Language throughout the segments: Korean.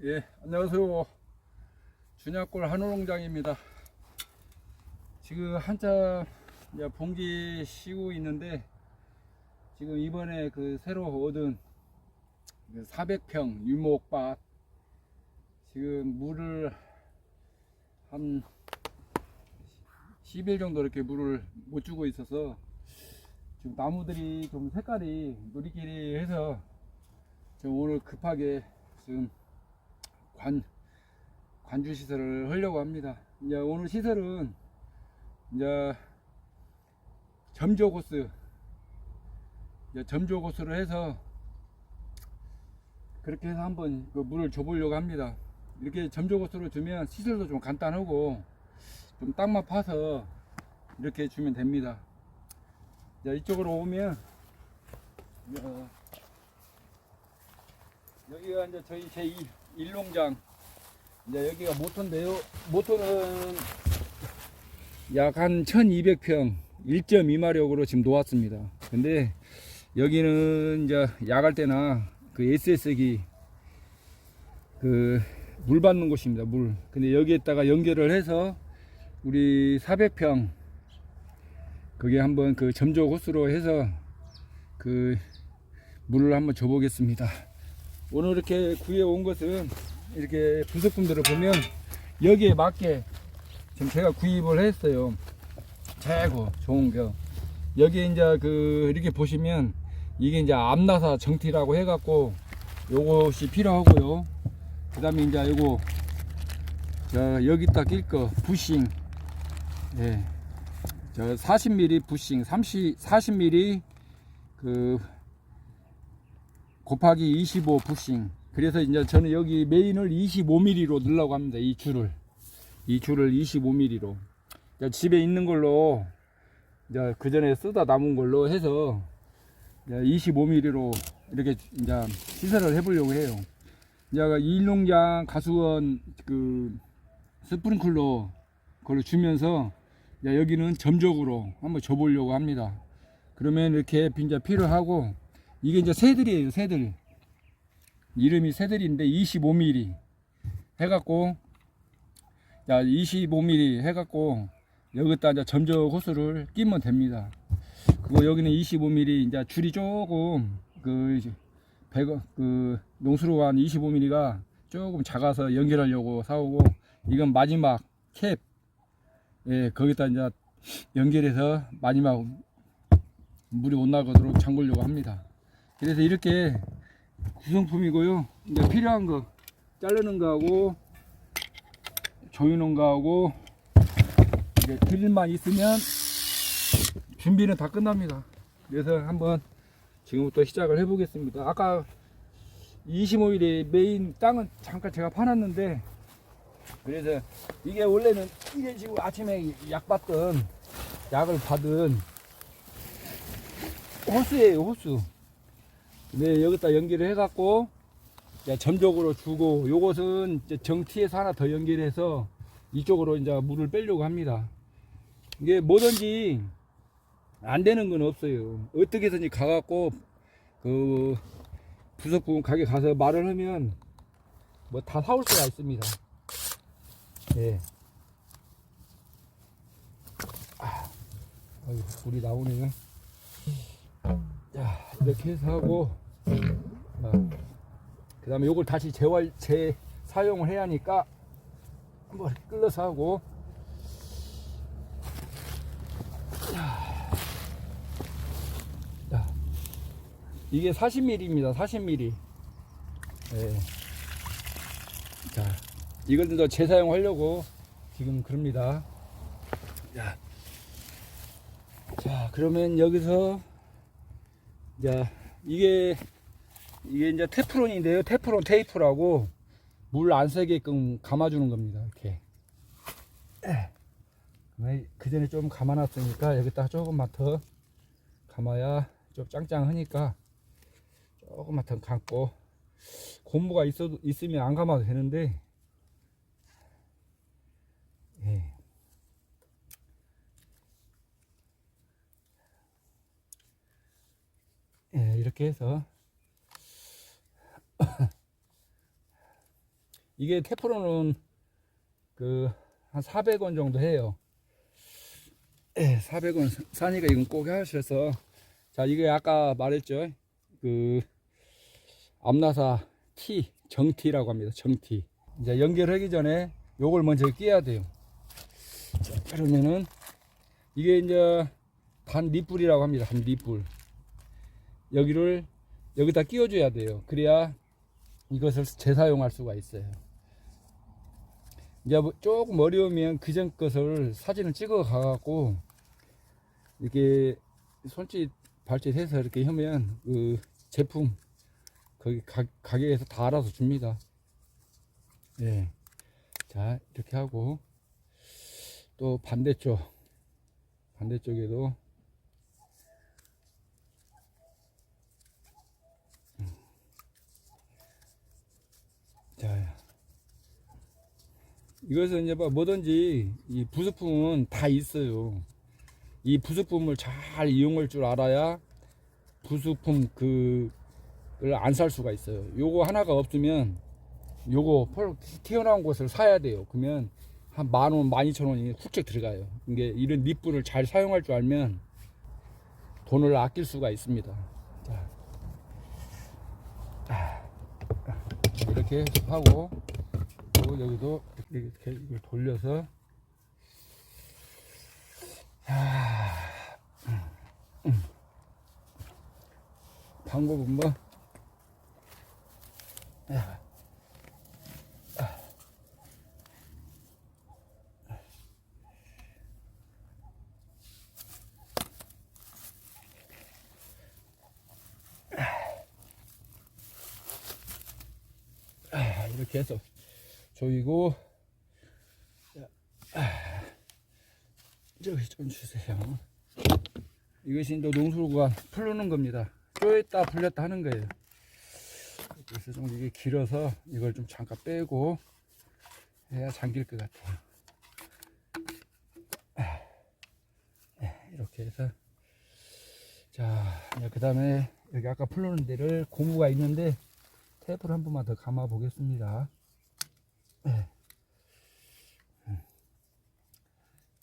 예, 안녕하세요. 준약골 한우농장입니다. 지금 한참 이제 봉기 쉬고 있는데, 지금 이번에 새로 얻은 400평 유목밭, 지금 물을 한 10일 정도 이렇게 물을 못 주고 있어서, 지금 나무들이 좀 색깔이 누리끼리 해서 지금 오늘 급하게 지금 관주 시설을 하려고 합니다. 이제 오늘 시설은 이제 점조 코스, 점조 코스로 해서 그렇게 해서 한번 물을 줘보려고 합니다. 이렇게 점조 코스로 주면 시설도 좀 간단하고 좀 땅만 파서 이렇게 주면 됩니다. 자, 이쪽으로 오면 여기가 이제 저희 제 1농장, 이제 여기가 모토인데요. 모토는 약 한 1200평 1.2마력으로 지금 놓았습니다. 근데 여기는 이제 야갈 때나 SS기 물 받는 곳입니다. 물. 근데 여기에다가 연결을 해서 우리 400평 그게 한번 점조 호스로 해서 물을 한번 줘 보겠습니다. 오늘 이렇게 구해 온 것은 이렇게 부속품들을 보면 여기에 맞게 지금 제가 구입을 했어요. 최고 좋은 거. 여기에 이제 이렇게 보시면 이게 이제 암나사 정티라고 해갖고 요것이 필요하고요. 그 다음에 이제 요거 여기다 낄 거 부싱, 예, 40mm 부싱, 40mm 곱하기 25 부싱. 그래서 이제 저는 여기 메인을 25mm로 넣으려고 합니다. 이 줄을 25mm로. 집에 있는 걸로 이제 그 전에 쓰다 남은 걸로 해서 25mm로 이렇게 이제 시설을 해보려고 해요. 이제 일농장 가수원 스프링클러 그걸 주면서 이제 여기는 점적으로 한번 줘보려고 합니다. 그러면 이렇게 이제 필요하고, 이게 이제 새들이에요. 새들 이름이 새들인데 25mm 해갖고, 25mm 해갖고 여기다 이제 점적 호스를 끼면 됩니다. 그리고 여기는 25mm 이제 줄이 조금 농수로 한 25mm가 조금 작아서 연결하려고 사오고, 이건 마지막 캡, 예, 거기다 이제 연결해서 마지막 물이 못 나가도록 잠그려고 합니다. 그래서 이렇게 구성품이고요. 이제 필요한 거 자르는 거하고 조이는 거하고 이제 드릴만 있으면 준비는 다 끝납니다. 그래서 한번 지금부터 시작을 해 보겠습니다. 아까 25mm 메인 땅은 잠깐 제가 파놨는데, 그래서 이게 원래는 이런 식으로 아침에 약을 받은 호스예요, 호스. 네, 여기다 연결을 해갖고 점적으로 주고, 요것은 이제 정티에서 하나 더 연결해서 이쪽으로 이제 물을 빼려고 합니다. 이게 뭐든지 안 되는 건 없어요. 어떻게 해서든지 가갖고 부속품 가게 가서 말을 하면 뭐 다 사올 수가 있습니다. 예. 물이 나오네요. 자, 이렇게 해서 하고, 그 다음에 요걸 다시 재사용을 해야 하니까 한번 끌어서 하고, 자, 이게 40mm입니다. 40mm. 예. 자, 이걸 더 재사용하려고 지금 그럽니다. 자, 그러면 여기서 이게 이제 테프론인데요. 테프론 테이프라고 물 안 새게끔 감아주는 겁니다. 이렇게. 그 전에 좀 감아놨으니까 여기다가 조금만 더 감아야 좀 짱짱하니까 조금만 더 감고, 고무가 있으면 안 감아도 되는데, 예. 예, 이렇게 해서 이게 테프론은 그 한 400원 정도 해요. 400원 사니까 이건 꼭 하셔서. 자, 이게 아까 말했죠. 그 암나사 T, 정티라고 합니다. 정티. 이제 연결하기 전에 요걸 먼저 끼워야 돼요. 자, 그러면은 이게 이제 단 립불이라고 합니다. 단 립불. 여기를 여기다 끼워줘야 돼요. 그래야 이것을 재사용할 수가 있어요. 이제 조금 어려우면 그전 것을 사진을 찍어 가갖고 이렇게 손짓 발짓 해서 이렇게 하면 그 제품 거기 가게에서 다 알아서 줍니다. 예. 자, 이렇게 하고 또 반대쪽에도 자, 이것은 이제 뭐든지 이 부속품은 다 있어요. 이 부속품을 잘 이용할 줄 알아야 부속품 그걸 안 살 수가 있어요. 요거 하나가 없으면 요거 튀어나온 것을 사야 돼요. 그러면 한 10,000원, 12,000원이 훌쩍 들어가요. 이게 이런 립불을 잘 사용할 줄 알면 돈을 아낄 수가 있습니다. 자, 이렇게 하고 또 여기도 이렇게 이걸 돌려서 방법은 뭐 이렇게 해서 조이고 저기 좀 주세요. 이것이 이제 농술과 풀르는 겁니다. 쪼였다 풀렸다 하는 거예요. 그래서 좀 이게 길어서 이걸 좀 잠깐 빼고 해야 잠길 것 같아요. 이렇게 해서 자, 그 다음에 여기 아까 풀르는 데를 고무가 있는데 테이프를 한 번만 더 감아 보겠습니다.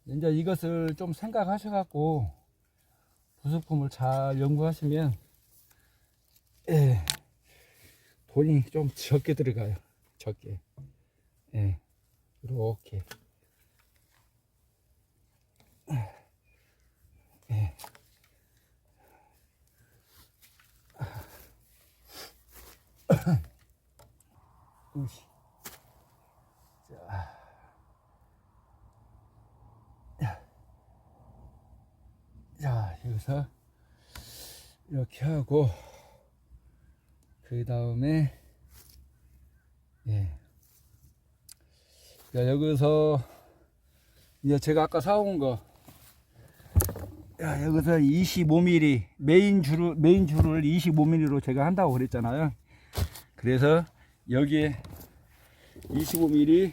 이제 이것을 좀 생각하셔 갖고 부속품을 잘 연구하시면 돈이 좀 적게 들어가요. 적게. 이렇게 자, 여기서 이렇게 하고 그 다음에 자, 여기서 이제 제가 아까 사온 거 여기서 25mm 메인 줄을 25mm로 제가 한다고 그랬잖아요. 그래서 여기에 25mm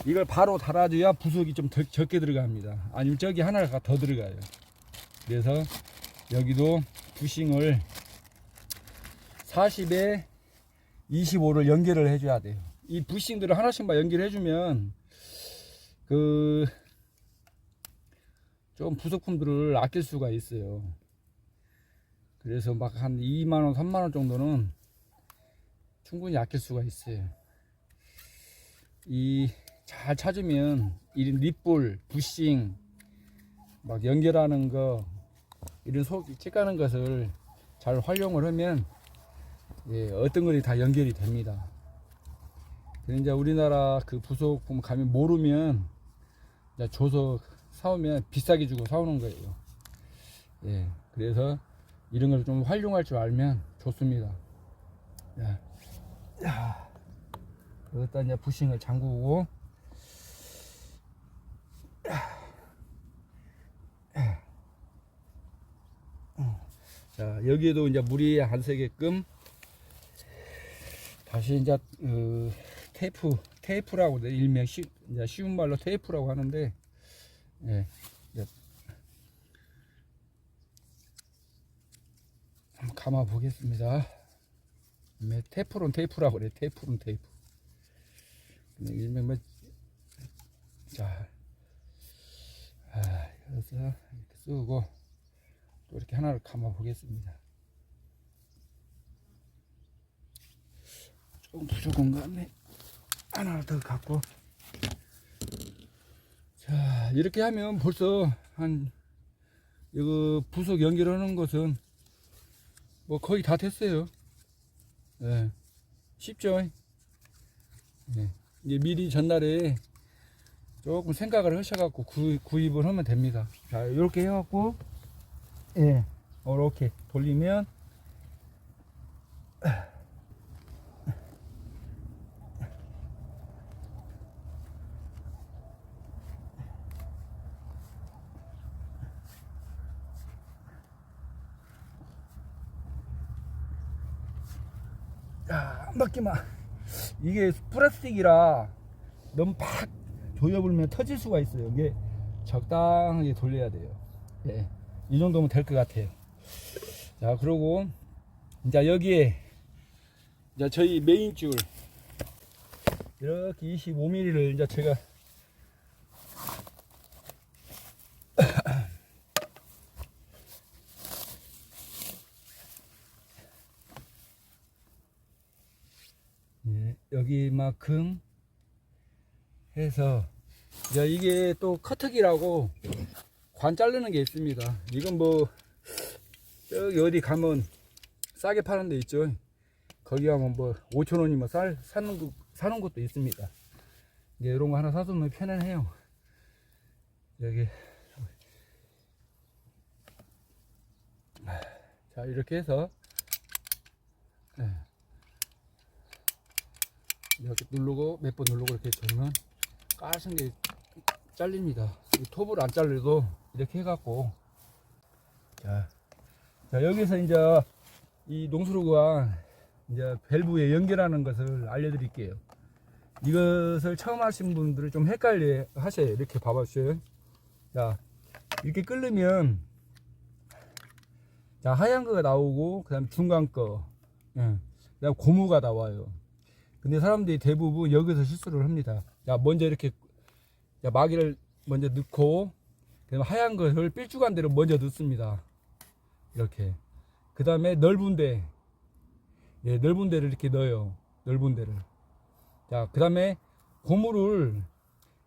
이걸 바로 달아줘야 부속이 좀 적게 들어갑니다. 아니면 저기 하나가 더 들어가요. 그래서 여기도 부싱을 40에 25를 연결을 해줘야 돼요. 이 부싱들을 하나씩만 연결해주면 그 좀 부속품들을 아낄 수가 있어요. 그래서 막 한 2만원, 3만원 정도는 충분히 아낄 수가 있어요. 이 잘 찾으면 이런 립볼, 부싱 막 연결하는 거 이런 찍가는 것을 잘 활용을 하면 어떤 것이 다 연결이 됩니다. 이제 우리나라 그 부속품 가면 모르면 이제 줘서 사오면 비싸게 주고 사오는 거예요. 그래서 이런 걸 좀 활용할 줄 알면 좋습니다. 여기다 이제 부싱을 잠그고 자, 여기에도 이제 물이 안 새게끔 다시 이제 테이프라고 일명 이제 쉬운 말로 테이프라고 하는데 한번 감아 보겠습니다. 테이프라고 그래. 테이프. 일명만 자, 그래서 이렇게 쓰고 또 이렇게 하나를 감아 보겠습니다. 좀 부족한 것 같네. 하나를 더 갖고. 자, 이렇게 하면 벌써 한 이거 부속 연결하는 것은 뭐 거의 다 됐어요. 예, 쉽죠. 예, 이제 미리 전날에 조금 생각을 하셔갖고 구입을 하면 됩니다. 자, 이렇게 해갖고, 예, 이렇게 돌리면, 자, 한 바퀴만. 이게 플라스틱이라 너무 팍 조여불면 터질 수가 있어요. 이게 적당하게 돌려야 돼요. 예, 이 정도면 될 것 같아요. 자, 그리고 이제 여기에 이제 저희 메인 줄 이렇게 25mm를 이제 제가 예, 여기만큼 해서 이제 이게 또 커터기라고 관 자르는 게 있습니다. 이건 뭐 저기 어디 가면 싸게 파는 데 있죠. 거기 가면 뭐 5,000원이면 사는 것도 있습니다. 이제 이런 거 하나 사두면 편안해요. 여기 자, 이렇게 해서 이렇게 누르고 몇 번 누르고 이렇게 돌면 까신 게 잘립니다. 톱을 안 잘려도 이렇게 해갖고 자, 여기서 이제 이 농수로가 이제 밸브에 연결하는 것을 알려드릴게요. 이것을 처음 하신 분들은 좀 헷갈려 하셔요. 이렇게 봐봐주세요. 자, 이렇게 끓으면 자, 하얀 거가 나오고 그 다음에 중간 거, 예, 그 다음에 고무가 나와요. 근데 사람들이 대부분 여기서 실수를 합니다. 자, 먼저 이렇게 마개를 먼저 넣고 그다음에 하얀 것을 삘쭉한 대로 먼저 넣습니다. 이렇게. 그 다음에 넓은 데, 예, 넓은 데를 이렇게 넣어요. 넓은 데를. 자, 그 다음에 고무를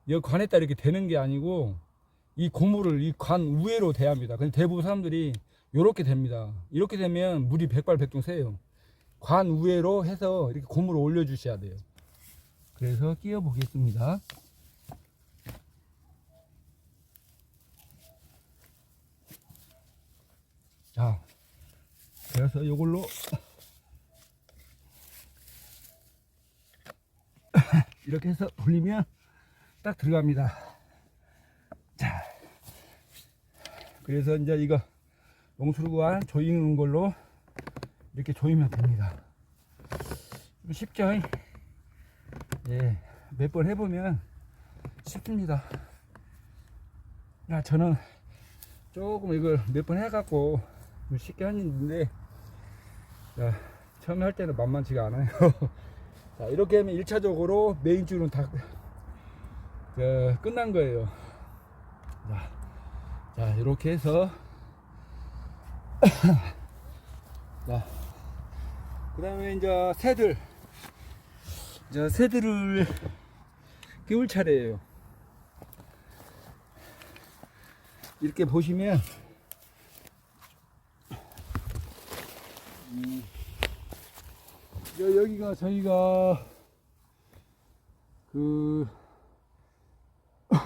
이 관에다 이렇게 대는 게 아니고 이 고무를 이 관 위로 대야 합니다. 근데 대부분 사람들이 이렇게 됩니다. 이렇게 되면 물이 백발백중 새요. 관 위로 해서 이렇게 고무를 올려 주셔야 돼요. 그래서 끼워 보겠습니다. 자, 그래서 이걸로 이렇게 해서 돌리면 딱 들어갑니다. 자, 그래서 이제 이거 농수로관 조이는 걸로 이렇게 조이면 됩니다. 쉽죠? 예, 몇 번 해보면 쉽습니다. 야, 저는 조금 이걸 몇 번 해갖고 쉽게 하는데, 자, 처음에 할 때는 만만치가 않아요. 자, 이렇게 하면 1차적으로 메인 줄은 다 끝난 거예요. 자, 이렇게 해서 자, 그 다음에 이제 새들을 끼울 차례예요. 이렇게 보시면 여기가 저희가 그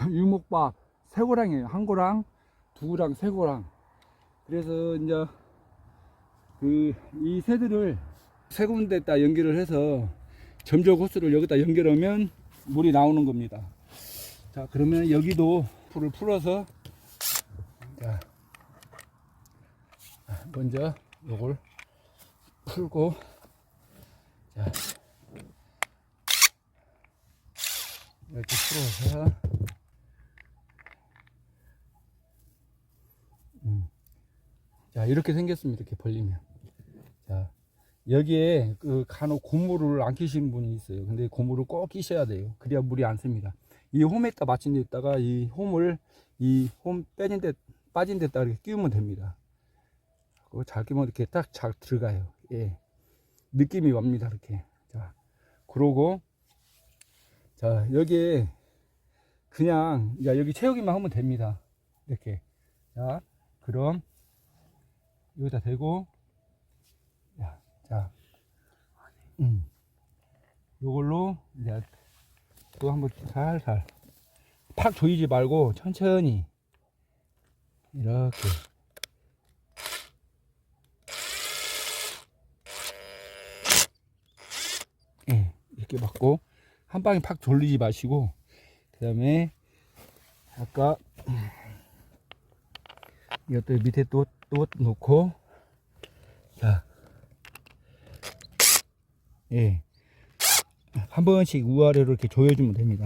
유목밥 새고랑이에요. 한 고랑, 두 고랑, 세 고랑. 그래서 이제 이 새들을 세 군데다 연결을 해서 점적 호스를 여기다 연결하면 물이 나오는 겁니다. 자, 그러면 여기도 풀을 풀어서 자, 먼저 요걸 풀고 자, 이렇게 풀어서 자, 이렇게 생겼습니다. 이렇게 벌리면 자, 여기에 그 간혹 고무를 안 끼시는 분이 있어요. 근데 고무를 꼭 끼셔야 돼요. 그래야 물이 안 씁니다. 이 홈에다 맞춘 데다가 이 홈을 이 홈 빠진 데다 이렇게 끼우면 됩니다. 그거 잘 끼면 이렇게 딱 잘 들어가요. 예. 느낌이 옵니다. 이렇게. 자, 그러고 자, 여기에 그냥 여기 채우기만 하면 됩니다. 이렇게. 자, 그럼 여기다 대고 자, 요걸로 이제 또 한번 살살 팍 조이지 말고 천천히 이렇게 이렇게 맞고 한 방에 팍 돌리지 마시고 그 다음에 아까 이것도 밑에 또 놓고 자, 한 번씩 우아래로 이렇게 조여주면 됩니다.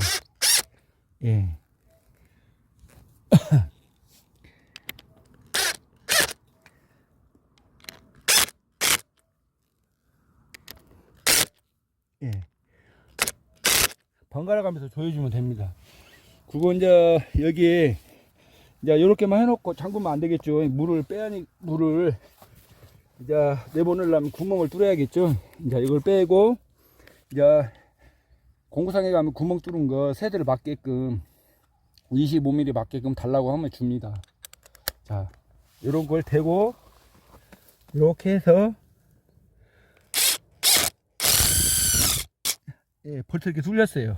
번갈아 가면서 조여주면 됩니다. 그리고 이제 여기에 이제 이렇게만 해놓고 잠그면 안 되겠죠. 물을 이제 내보내려면 구멍을 뚫어야겠죠. 이제 이걸 빼고 이제 공구상에 가면 구멍 뚫은 거 새들 맞게끔 25mm 맞게끔 달라고 하면 줍니다. 자, 이런 걸 대고 이렇게 해서 벌써 이렇게 뚫렸어요.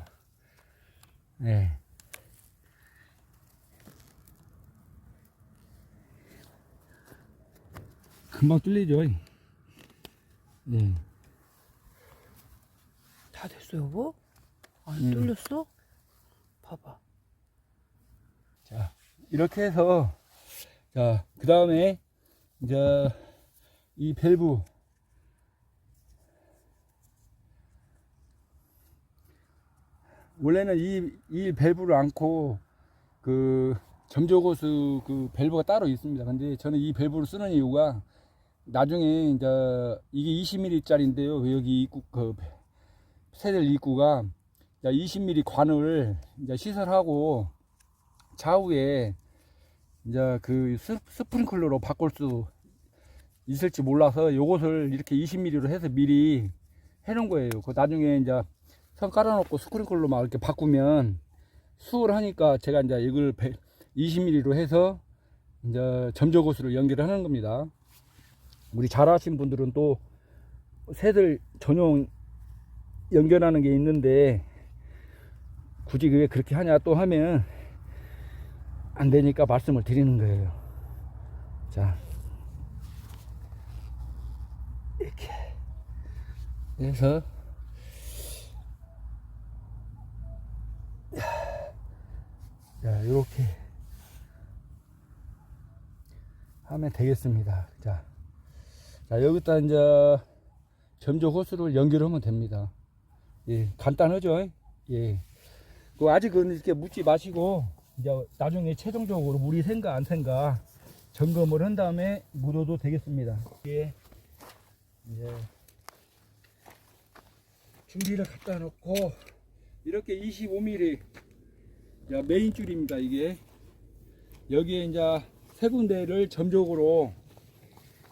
금방 뚫리죠. 다 됐어 여보? 안 뚫렸어? 봐봐. 자, 이렇게 해서 자, 그 다음에 이제 이 밸브 원래는 이 밸브를 않고 그 점조고수 그 밸브가 따로 있습니다. 근데 저는 이 밸브를 쓰는 이유가 나중에 이제 이게 20mm 짜리인데요. 여기 입구 그 새들 입구가 20mm 관을 이제 시설하고 좌우에 이제 그 스프링클러로 바꿀 수 있을지 몰라서 요것을 이렇게 20mm로 해서 미리 해 놓은 거예요. 그 나중에 이제 선 깔아놓고 스프링클러로 막 이렇게 바꾸면 수월하니까 제가 이제 이걸 20mm로 해서 이제 점조고수를 연결하는 겁니다. 우리 잘 하신 분들은 또 새들 전용 연결하는 게 있는데 굳이 왜 그렇게 하냐 또 하면 안 되니까 말씀을 드리는 거예요. 자, 이렇게 해서 자, 이렇게 하면 되겠습니다. 자, 여기다 이제 점조 호스를 연결하면 됩니다. 간단하죠? 그 아직은 이렇게 묻지 마시고 이제 나중에 최종적으로 물이 샌가 안 샌가 점검을 한 다음에 묻어도 되겠습니다. 이제 준비를 갖다 놓고 이렇게 25mm 메인 줄입니다. 이게 여기에 이제 세 군데를 점적으로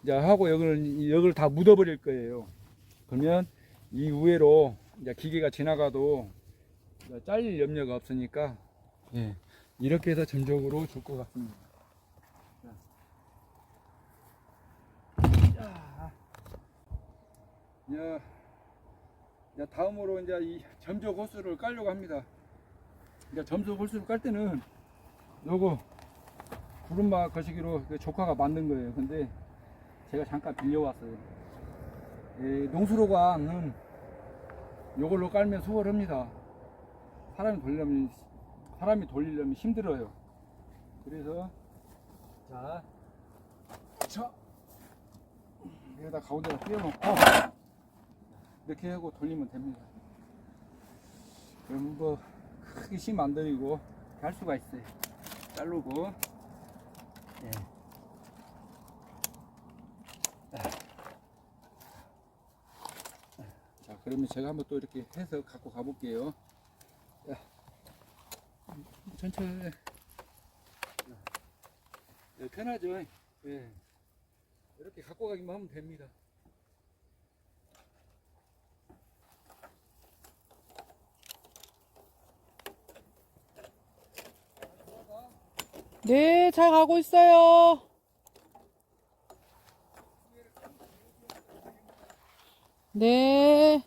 이제 하고 여기를 다 묻어버릴 거예요. 그러면 이 위로 이제 기계가 지나가도 잘릴 염려가 없으니까 이렇게 해서 점적으로 줄 것 같습니다. 다음으로 이제 이 점적 호스를 깔려고 합니다. 이제 점적 호스를 깔 때는 요거 구름막 거시기로 조카가 만든 거예요. 근데 제가 잠깐 빌려왔어요. 농수로관은 요걸로 깔면 수월합니다. 사람이 돌리려면 힘들어요. 그래서 자 여기다 가운데다 끼워놓고 이렇게 하고 돌리면 됩니다. 그럼 뭐 크게 힘 안 들이고 할 수가 있어요. 자르고 그러면 제가 한번 또 이렇게 해서 갖고 가볼게요. 자, 천천히. 네, 편하죠? 예. 이렇게 갖고 가기만 하면 됩니다. 네, 잘 가고 있어요. 네.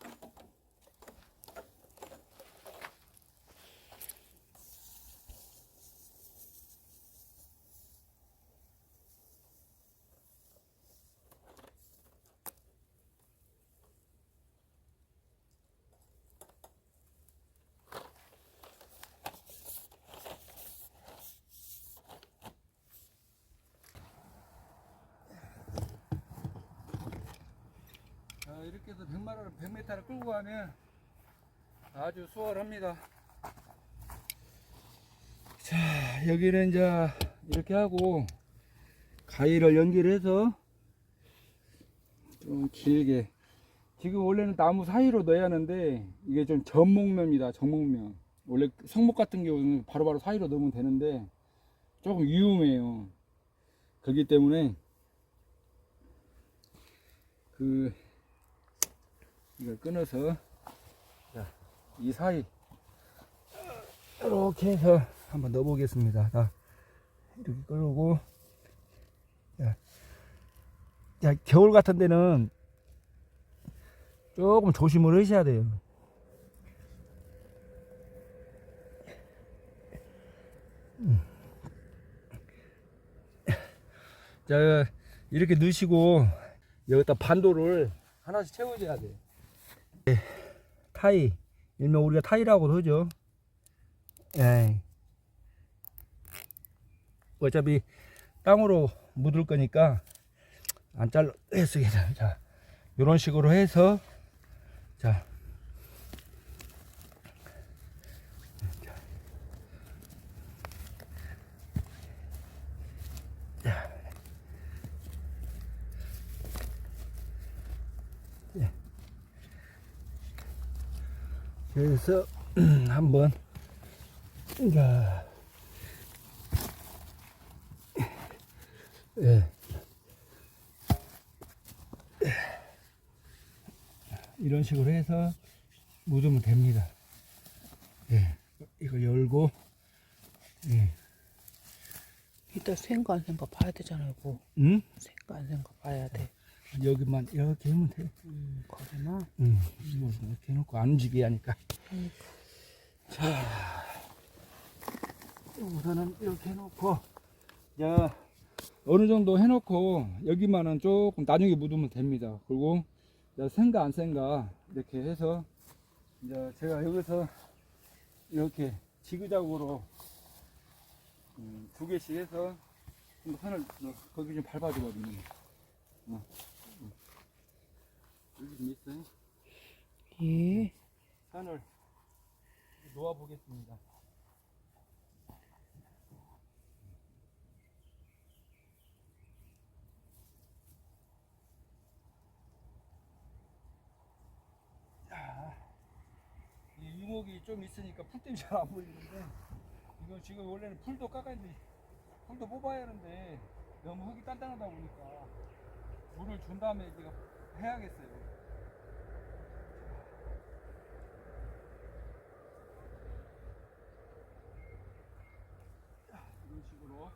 자, 이렇게 해서 100m를 끌고 가면 아주 수월합니다. 자, 여기는 이제 이렇게 하고 가위를 연결해서 좀 길게, 지금 원래는 나무 사이로 넣어야 하는데 이게 좀 전목면입니다. 전목면. 원래 성목 같은 경우는 바로바로 사이로 넣으면 되는데 조금 위험해요. 그렇기 때문에 이걸 끊어서, 자, 이 사이 이렇게 해서 한번 넣어 보겠습니다. 자, 이렇게 끌고, 자, 겨울 같은 데는 조금 조심을 하셔야 돼요. 자, 이렇게 넣으시고 여기다 반도를 하나씩 채워줘야 돼요. 타이, 일명 우리가 타이라고도 하죠. 예. 어차피 땅으로 묻을 거니까 안 잘라 했습니다. 자, 이런 식으로 해서, 자, 그래서 한번, 자, 예. 이런 식으로 해서 묻으면 됩니다. 예. 이걸 열고, 예. 이따 생거 안 생거 봐야 되잖아요, 뭐. 응? 생거 안 생거 봐야 돼. 여기만 이렇게 하면 돼. 거기만. 뭐 이렇게 해놓고 안 움직이게 하니까. 자, 우선은 이렇게 해놓고, 자, 어느 정도 해놓고 여기만은 조금 나중에 묻으면 됩니다. 그리고 자, 센가 안 센가 이렇게 해서, 이제 제가 여기서 이렇게 지그작으로 두 개씩 해서 선을 거기 좀 밟아주거든요. 여기 좀 있어요. 예. 선을 놓아 보겠습니다. 이 유목이 좀 있으니까 풀 때문에 잘 안 보이는데, 이거 지금 원래는 풀도 깎아야지, 풀도 뽑아야 하는데 너무 흙이 단단하다 보니까 물을 준 다음에 제가 해야겠어요. 이런 식으로.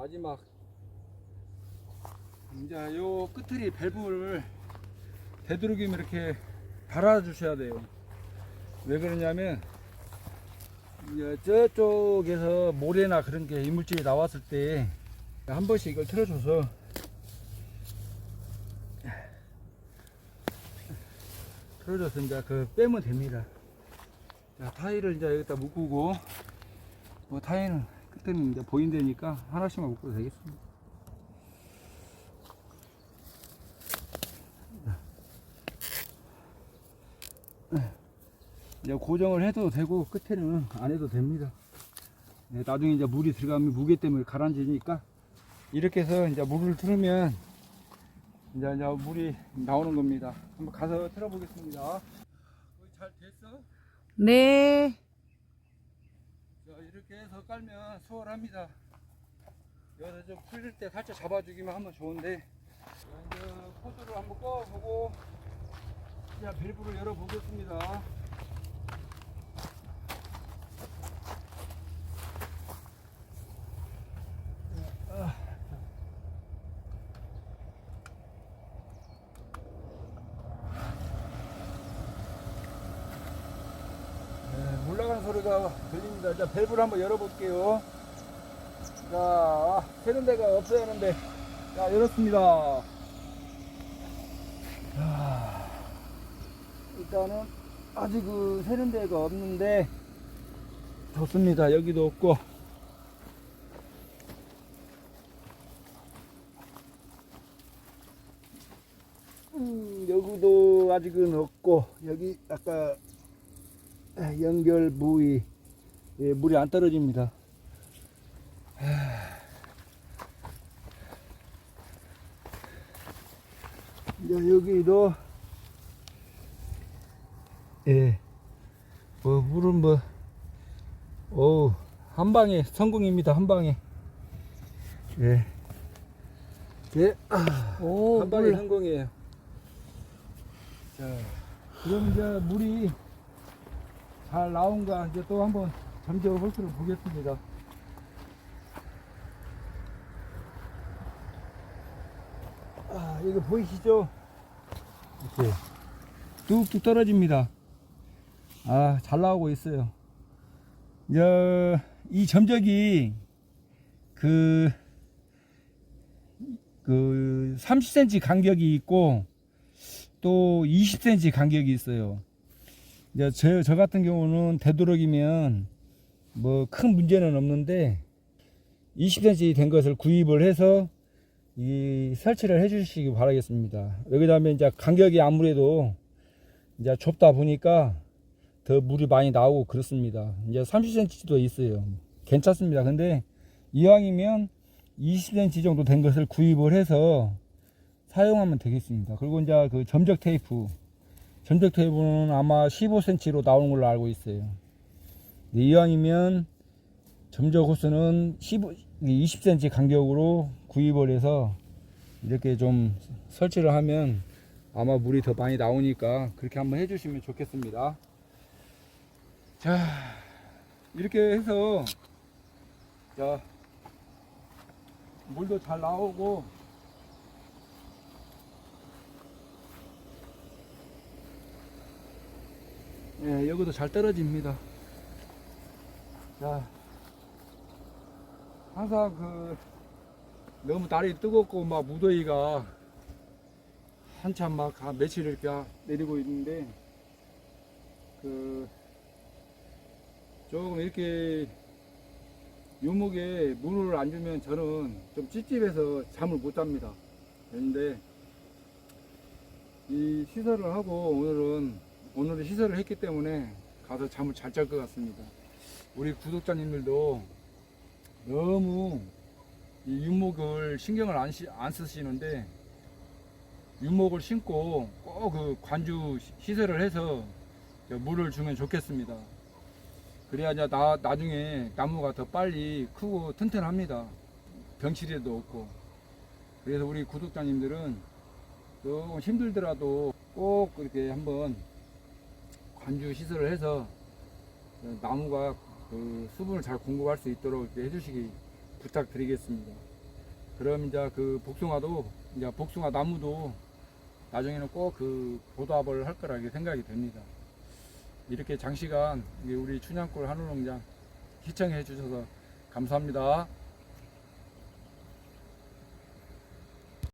마지막 이제 요 끝들이 밸브를 되도록이면 이렇게 달아 주셔야 돼요. 왜 그러냐면 이제 저쪽에서 모래나 그런 게 이물질이 나왔을 때 한 번씩 이걸 틀어줘서 이제 그 빼면 됩니다. 자, 타일을 이제 여기다 묶고, 뭐 타일은 끝에는 이제 보인다니까 하나씩만 묶어도 되겠습니다. 이제 고정을 해도 되고 끝에는 안 해도 됩니다. 네, 나중에 이제 물이 들어가면 무게 때문에 가라앉으니까 이렇게 해서 이제 물을 틀으면 이제 물이 나오는 겁니다. 한번 가서 틀어보겠습니다. 잘 됐어? 네. 자, 이렇게 해서 깔면 수월합니다. 여기서 좀 풀릴 때 살짝 잡아주기만 하면 좋은데, 자, 이제 코드를 한번 꺼보고 자, 밸브를 열어보겠습니다. 물 나가는 소리가 들립니다. 자, 밸브를 한번 열어볼게요. 자, 새는 데가 없어야 하는데, 자, 열었습니다. 자, 일단은 아직 그 새는 데가 없는데, 좋습니다. 여기도 없고, 여기도 아직은 없고, 여기 아까 연결 부위 물이 안 떨어집니다. 여기도 물은 한 방에 성공입니다. 한 방에 오, 한 방에 성공이에요. 자, 그럼 이제 물이 잘 나온가 이제 또 한번 점적 홀수를 보겠습니다. 이거 보이시죠? 이렇게 뚝뚝 떨어집니다. 잘 나오고 있어요. 이 점적이 그 30cm 간격이 있고 또 20cm 간격이 있어요. 이제 저 같은 경우는 되도록이면 뭐 큰 문제는 없는데 20cm 된 것을 구입을 해서 이 설치를 해 주시기 바라겠습니다. 여기다면 이제 간격이 아무래도 이제 좁다 보니까 더 물이 많이 나오고 그렇습니다. 이제 30cm도 있어요. 괜찮습니다. 근데 이왕이면 20cm 정도 된 것을 구입을 해서 사용하면 되겠습니다. 그리고 이제 그 점적 테이프는 아마 15cm로 나오는 걸로 알고 있어요. 이왕이면 점적 호스는 20cm 간격으로 구입을 해서 이렇게 좀 설치를 하면 아마 물이 더 많이 나오니까 그렇게 한번 해주시면 좋겠습니다. 자, 이렇게 해서 자, 물도 잘 나오고 여기도 잘 떨어집니다. 자, 항상 너무 날이 뜨겁고 막 무더위가 한참 막 며칠 이렇게 내리고 있는데 조금 이렇게 유목에 물을 안 주면 저는 좀 찝찝해서 잠을 못 잡니다. 그런데 이 시설을 하고 오늘은 시설을 했기 때문에 가서 잠을 잘 잘 것 같습니다. 우리 구독자님들도 너무 이 유목을 신경을 안 쓰시는데 유목을 심고 꼭 그 관주 시설을 해서 물을 주면 좋겠습니다. 그래야 나중에 나무가 더 빨리 크고 튼튼합니다. 병치레도 없고. 그래서 우리 구독자님들은 조금 힘들더라도 꼭 그렇게 한번 관주 시설을 해서 나무가 그 수분을 잘 공급할 수 있도록 이렇게 해주시기 부탁드리겠습니다. 그럼 이제 그 복숭아도 이제 복숭아 나무도 나중에는 꼭 그 보답을 할 거라고 생각이 됩니다. 이렇게 장시간 우리 춘향골 한우농장 시청해 주셔서 감사합니다.